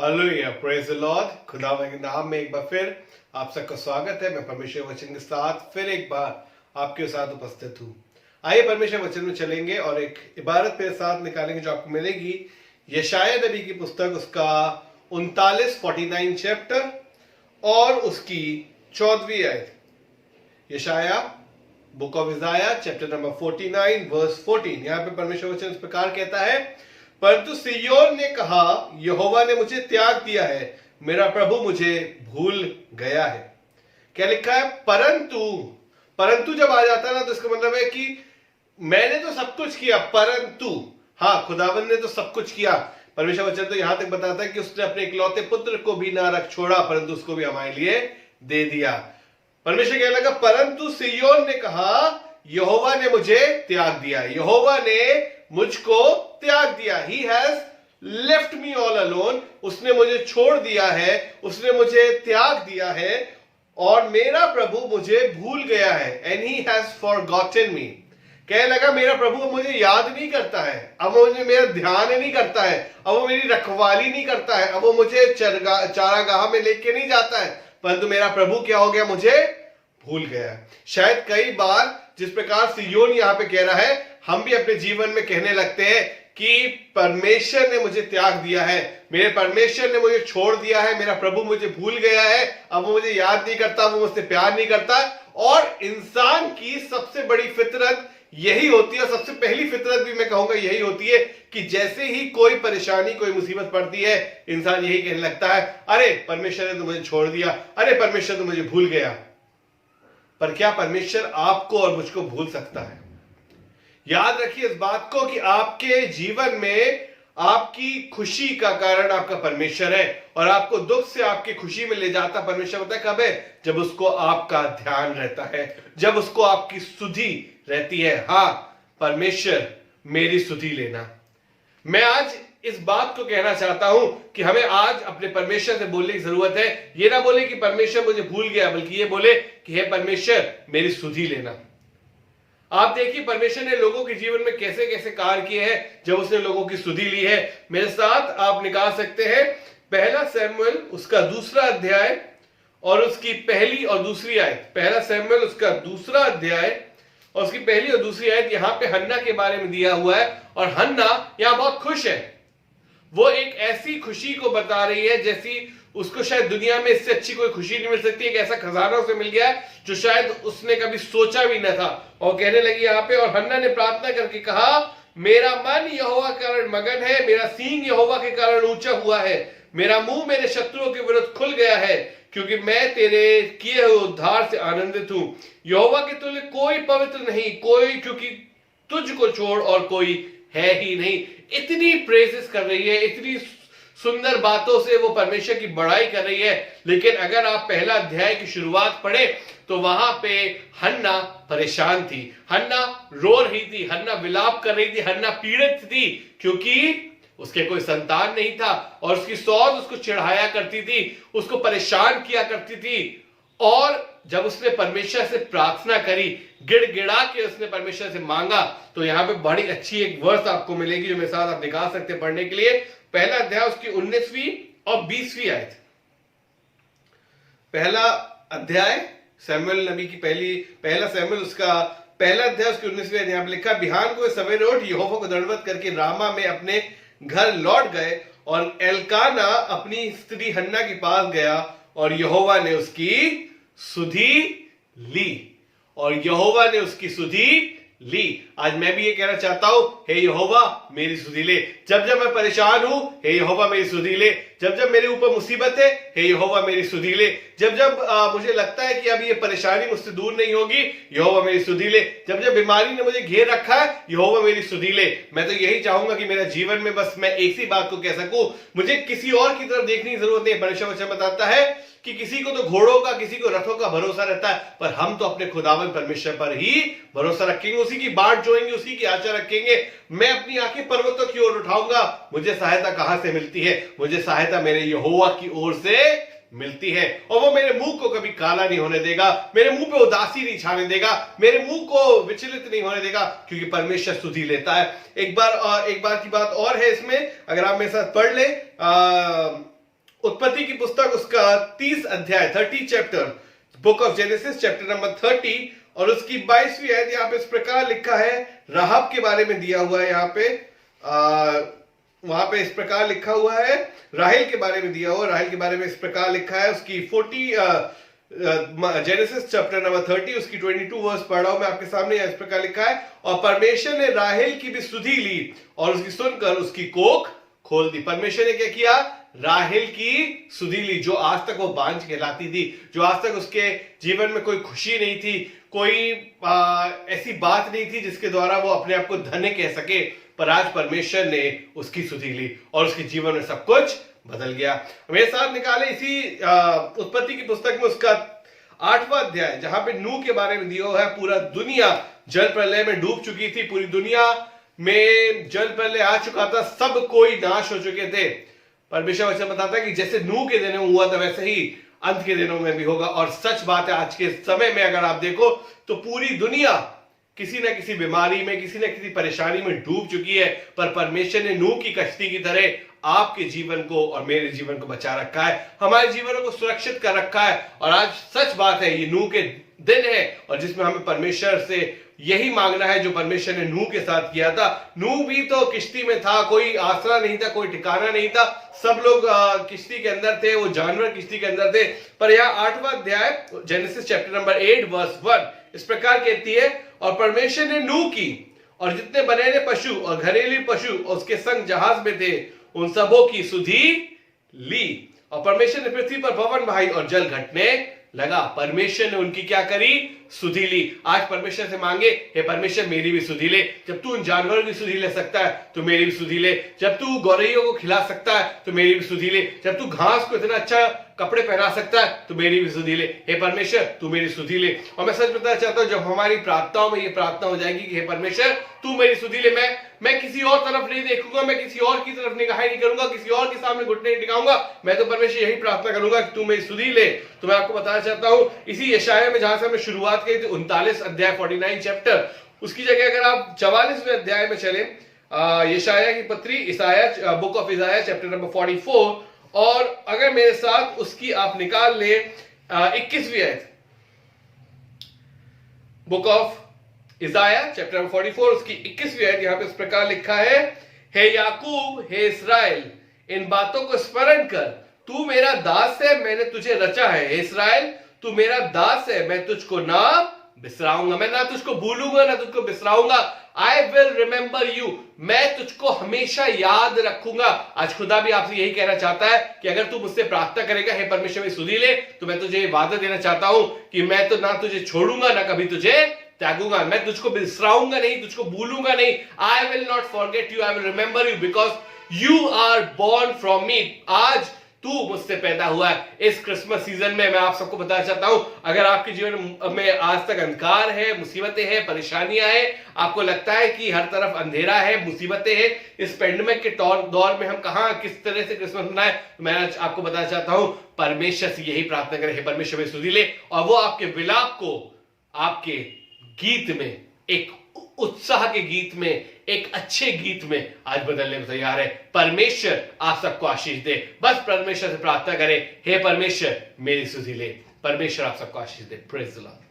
Hallelujah, praise the Lord. खुदावंद के नाम में एक बार फिर आप सबका स्वागत है। मैं परमेश्वर वचन के साथ फिर एक बार आपके साथ उपस्थित हूँ। आइए परमेश्वर वचन में चलेंगे और एक इबारत मेरे साथ निकालेंगे जो आपको मिलेगी यशाया नबी की पुस्तक, उसका 49 चैप्टर और उसकी 14वीं आयत। यशाया book of Isaiah chapter number 49 verse 14। यहाँ पे परमेश्वर वचन इस प्रकार कहता है, परंतु सिय्योन ने कहा, यहोवा ने मुझे त्याग दिया है, मेरा प्रभु मुझे भूल गया है। क्या लिखा है? परंतु जब आ जाता है ना, तो इसका मतलब है कि मैंने तो सब कुछ किया, परंतु हाँ, खुदावंद ने तो सब कुछ किया। परमेश्वर वचन तो यहां तक बताता है कि उसने अपने इकलौते पुत्र को भी ना रख छोड़ा, परंतु उसको भी हमारे लिए दे दिया। परमेश्वर कहने लगा, परंतु सिय्योन ने कहा, यहोवा ने मुझे त्याग दिया, यहोवा ने मुझको त्याग दिया। He has left me all alone। उसने मुझे छोड़ दिया है, उसने मुझे त्याग दिया है और मेरा प्रभु मुझे भूल गया है। And he has forgotten me। कहने लगा, मेरा प्रभु मुझे याद नहीं करता है, अब वो मुझे मेरा ध्यान नहीं करता है, अब वो मेरी रखवाली नहीं करता है, अब वो मुझे चारागाह में लेके नहीं जाता है, परंतु मेरा प्रभु क्या हो गया? मुझे भूल गया। शायद कई बार जिस प्रकार सिय्योन यहां पे कह रहा है, हम भी अपने जीवन में कहने लगते हैं कि परमेश्वर ने मुझे त्याग दिया है, मेरे परमेश्वर ने मुझे छोड़ दिया है, मेरा प्रभु मुझे भूल गया है, अब वो मुझे याद नहीं करता, वो मुझसे प्यार नहीं करता। और इंसान की सबसे बड़ी फितरत यही होती है, सबसे पहली फितरत भी मैं कहूंगा यही होती है कि जैसे ही कोई परेशानी, कोई मुसीबत पड़ती है, इंसान यही कहने लगता है, अरे परमेश्वर ने तो मुझे छोड़ दिया, अरे परमेश्वर तो मुझे भूल गया। पर क्या परमेश्वर आपको और मुझको भूल सकता है? याद रखिए इस बात को कि आपके जीवन में आपकी खुशी का कारण आपका परमेश्वर है और आपको दुख से आपकी खुशी में ले जाता परमेश्वर होता है। कब है? जब उसको आपका ध्यान रहता है, जब उसको आपकी सुधि रहती है। हाँ, परमेश्वर मेरी सुधि लेना। मैं आज इस बात को कहना चाहता हूं कि हमें आज अपने परमेश्वर से बोलने की जरूरत है। ये ना बोले कि परमेश्वर मुझे भूल गया, बल्कि ये बोले कि हे परमेश्वर मेरी सुधि लेना। आप देखिए परमेश्वर ने लोगों के जीवन में कैसे कैसे कार्य किए हैं जब उसने लोगों की सुधि ली है। मेरे साथ आप निकाल सकते हैं पहला शमूएल उसका 2 अध्याय और उसकी पहली और दूसरी आयत। पहला शमूएल उसका 2 अध्याय और उसकी पहली और दूसरी आयत। यहां पे हन्ना के बारे में दिया हुआ है और हन्ना यहां बहुत खुश है। वो एक ऐसी खुशी को बता रही है जैसी उसको शायद दुनिया में इससे अच्छी कोई खुशी नहीं मिल सकती है। एक ऐसा खजाना उसे मिल गया है जो शायद उसने कभी सोचा भी न था। और कहने लगी यहाँ पे, और हन्ना ने प्रार्थना करके कहा, मेरा मन यहोवा के कारण मगन है, मेरा सींग यहोवा के कारण ऊंचा हुआ है, मेरा मुंह मेरे शत्रुओं के विरुद्ध खुल गया है, क्योंकि मैं तेरे किए हुए उद्धार से आनंदित हूं। यहोवा के तुल्य कोई पवित्र नहीं, कोई क्योंकि तुझको छोड़ और कोई है ही नहीं। इतनी प्रेजेस कर रही है, इतनी सुंदर बातों से वो परमेश्वर की बड़ाई कर रही है। लेकिन अगर आप पहला अध्याय की शुरुआत पढ़े तो वहां पे हन्ना परेशान थी, हन्ना रो रही थी, हन्ना विलाप कर रही थी, हन्ना पीड़ित थी क्योंकि उसके कोई संतान नहीं था और उसकी सौत उसको चिढ़ाया करती थी, उसको परेशान किया करती थी। और जब उसने परमेश्वर से प्रार्थना करी, गिड़गिड़ा के उसने परमेश्वर से मांगा, तो यहां पे बड़ी अच्छी एक वर्स आपको मिलेगी जो मेरे साथ आप निकाल सकते हैं पढ़ने के लिए। पहला अध्याय उसकी 19वीं और 20वीं आयत। पहला अध्याय शमूएल नबी की पहला शमूएल उसका पहला अध्याय उसकी 19वीं आयत। यहां पे लिखा, बिहान को सवेरे उठ यहोवा को दंडवत करके रामा में अपने घर लौट गए और एल्काना अपनी स्त्री हन्ना के पास गया और यहोवा ने उसकी सुधि ली, और यहोवा ने उसकी सुधि ली। आज मैं भी ये कहना चाहता हूं, हे यहोवा मेरी सुधि ले। जब जब मैं परेशान हूं, हे यहोवा मेरी सुधि ले। जब जब मेरे ऊपर मुसीबत है, हे यहोवा मेरी सुधि ले। जब जब मुझे लगता है कि अभी ये परेशानी मुझसे दूर नहीं होगी, यहोवा मेरी सुधि ले। जब जब बीमारी ने मुझे घेर रखा है, यहोवा मेरी सुधि ले। मैं तो यही चाहूंगा कि मेरा जीवन में बस मैं एक ही बात को कह सकूं, मुझे किसी और की तरफ देखने की जरूरत नहीं। परमेश्वर वचन बताता है कि किसी को तो घोड़ों का, किसी को रथों का भरोसा रहता है, पर हम तो अपने खुदावंद परमेश्वर पर ही भरोसा रखेंगे, उसी की बाट जोएंगे, उसी की आशा रखेंगे। मैं अपनी आंखें पर्वतों की ओर उठाऊंगा, मुझे सहायता कहां से मिलती है? मुझे सहायता मेरे यहोवा की ओर से मिलती है। और वो मेरे मुंह को कभी काला नहीं होने देगा, मेरे मुंह पे उदासी नहीं छाने देगा, मेरे मुंह को विचलित नहीं होने देगा, क्योंकि परमेश्वर सुधि लेता है। एक बार की बात और है इसमें, अगर आप मेरे साथ पढ़ ले उत्पत्ति की पुस्तक उसका 30 अध्याय 30 chapter, book of genesis chapter number 30 और उसकी 22वीं आयत। यहाँ पे इस प्रकार लिखा है, राहब के बारे में दिया हुआ है यहाँ पे, वहां पे इस प्रकार लिखा हुआ है, राहेल के बारे में दिया हुआ, राहेल के बारे में इस प्रकार लिखा है, उसकी 40 जेनेसिस चैप्टर नंबर 30 उसकी 22 वर्स पढ़ रहा हूं मैं आपके सामने। इस प्रकार लिखा है, और परमेश्वर ने राहेल की भी सुधि ली और उसकी सुनकर उसकी कोख खोल दी। परमेश्वर ने क्या किया? राहेल की सुधि ली, जो आज तक वो बांझ कहलाती थी, जो आज तक उसके जीवन में कोई खुशी नहीं थी, कोई ऐसी बात नहीं थी जिसके द्वारा वो अपने आप को धन्य कह सके, पर आज परमेश्वर ने उसकी सुधि ली और उसके जीवन में सब कुछ बदल गया। मेरे साथ निकाले इसी उत्पत्ति की पुस्तक में उसका 8वां अध्याय, जहां पे नूह के बारे में दिया हुआ है। पूरा दुनिया जल प्रलय में डूब चुकी थी, पूरी दुनिया में जल प्रलय आ चुका था, सब कोई नाश हो चुके थे। परमेश्वर वचन बताता है कि जैसे नूह के दिनों में हुआ था वैसे ही अंत के दिनों में भी होगा। और सच बात है, आज के समय में अगर आप देखो तो पूरी दुनिया किसी न किसी बीमारी में, किसी न किसी परेशानी में डूब चुकी है, पर परमेश्वर ने नूह की कश्ती की तरह आपके जीवन को और मेरे जीवन को बचा रखा है, हमारे जीवनों को सुरक्षित कर रखा है। और आज सच बात है, ये नूह के दिन है और जिसमें हमें परमेश्वर से यही मांगना है जो परमेश्वर ने नूह के साथ किया था। नूह भी तो किश्ती में था, कोई आसरा नहीं था, कोई ठिकाना नहीं था, सब लोग किश्ती के अंदर थे, वो जानवर किश्ती के अंदर थे। पर यहाँ 8वां अध्याय जेनेसिस चैप्टर नंबर 8 वर्स 1 इस प्रकार कहती है, और परमेश्वर ने नूह की और जितने बनेने पशु और घरेलू पशु और उसके संग जहाज में थे उन सबों की सुधि ली, और परमेश्वर ने पृथ्वी पर पवन बहाई और जल घटने लगा। परमेश्वर ने उनकी क्या करी? सुधि ली। आज परमेश्वर से मांगे, हे परमेश्वर मेरी भी सुधि ले। जब तू उन जानवरों की सुधि ले सकता है तो मेरी भी सुधि ले। जब तू गौरैयों को खिला सकता है तो मेरी भी सुधि ले। जब तू घास को इतना अच्छा कपड़े पहना सकता है तो मेरी भी सुधि ले। हे परमेश्वर तू मेरी सुधि ले। और मैं सच बताना चाहता हूं, जब हमारी प्रार्थनाओं में ये प्रार्थना हो जाएगी कि हे परमेश्वर तू मेरी सुधि ले, मैं किसी और तरफ नहीं देखूंगा, मैं किसी और की तरफ निगाहें नहीं करूंगा, किसी और के सामने घुटने नहीं टिकाऊंगा, मैं तो परमेश्वर यही प्रार्थना करूंगा कि तू मेरी सुधि ले। तो मैं आपको बताना चाहता हूं, इसी यशाया में जहां से हमने शुरुआत की थी 39 अध्याय 49 चैप्टर, उसकी जगह अगर आप 44वें अध्याय में चले, यशाया की पत्री, Isaiah, book of Isaiah chapter number 44, और अगर मेरे साथ उसकी आप निकाल ले 21वीं आयत, book of Isaiah chapter number 44 उसकी 21वीं आयत, यहां पे इस प्रकार लिखा है, हे याकूब, हे इस्राएल, इन बातों को स्मरण कर, तू मेरा दास है, मैंने तुझे रचा है। हे इस्राएल तू मेरा दास है, मैं तुझको ना बिसराऊंगा, मैं ना तुझको भूलूंगा ना तुझको बिसराऊंगा। आई विल रिमेंबर यू, मैं तुझको हमेशा याद रखूंगा। आज खुदा भी आपसे यही कहना चाहता है कि अगर तू मुझसे प्रार्थना करेगा, हे परमेश्वर में सुधि ले, तो मैं तुझे वादा देना चाहता हूं कि मैं तो ना तुझे छोड़ूंगा ना कभी तुझे त्यागूंगा, मैं तुझको बिसराऊंगा नहीं, तुझको भूलूंगा नहीं। I will not forget you, I will remember you, because you are born from me. आज तू मुझसे पैदा हुआ है। इस क्रिसमस सीजन में मैं आप सबको बताना चाहता हूं, अगर आपके जीवन में आज तक अंधकार है, मुसीबतें हैं, परेशानियां हैं, आपको लगता है कि हर तरफ अंधेरा है, मुसीबतें हैं, इस पेंडेमिक के दौर में हम कहां किस तरह से क्रिसमस मनाएं, तो मैं आपको बताना चाहता हूं, परमेश्वर से यही प्रार्थना करें, हे परमेश्वर में सुधि ले, और वो आपके विलाप को आपके गीत में, एक उत्साह के गीत में, एक अच्छे गीत में आज बदलने में तैयार है। परमेश्वर आप सबको आशीष दे। बस परमेश्वर से प्रार्थना करें, हे परमेश्वर मेरी सुधि ले। परमेश्वर आप सबको आशीष दे। Praise the Lord.